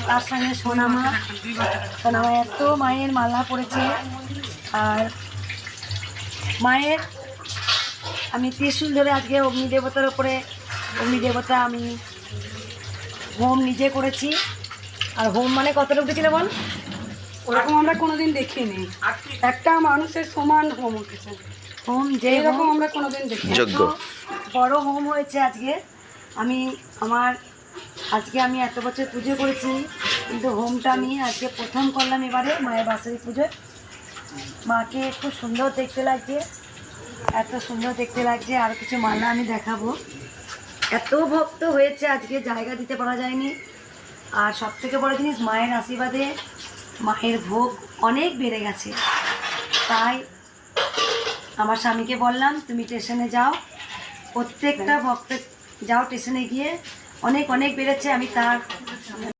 তার সঙ্গে সোনামা এত মায়ের মালা পড়েছে। আর মায়ের আমি ত্রিশূল ধরে আজকে অগ্নিদেবতার ওপরে অগ্নিদেবতা আমি হোম নিজে করেছি। আর হোম মানে কতটা উঠেছিল বল? ওরকম আমরা কোনোদিন দেখিনি, একটা মানুষের সমান হোম উঠেছে। হোম যে এরকম আমরা কোনোদিন দেখিনি। যজ্ঞ বড় হোম হয়েছে আজকে। আজকে আমি এত বছর পুজো করেছি, কিন্তু হোমটা আমি আজকে প্রথম করলাম এবারে মায়ের বাৎসরিক পুজোয়। মাকে খুব সুন্দর দেখতে লাগছে, এত সুন্দর দেখতে লাগছে। আর কিছু মালা আমি দেখাবো। এত ভক্ত হয়েছে আজকে, জায়গা দিতে পারা যায়নি। আর সব থেকে বড় জিনিস, মায়ের আশীর্বাদে মায়ের ভোগ অনেক বেড়ে গেছে। তাই আমার স্বামীকে বললাম, তুমি স্টেশনে যাও, প্রত্যেকটা ভক্ত যাও স্টেশনে গিয়ে, অনেক অনেক বেড়েছে। আমি তার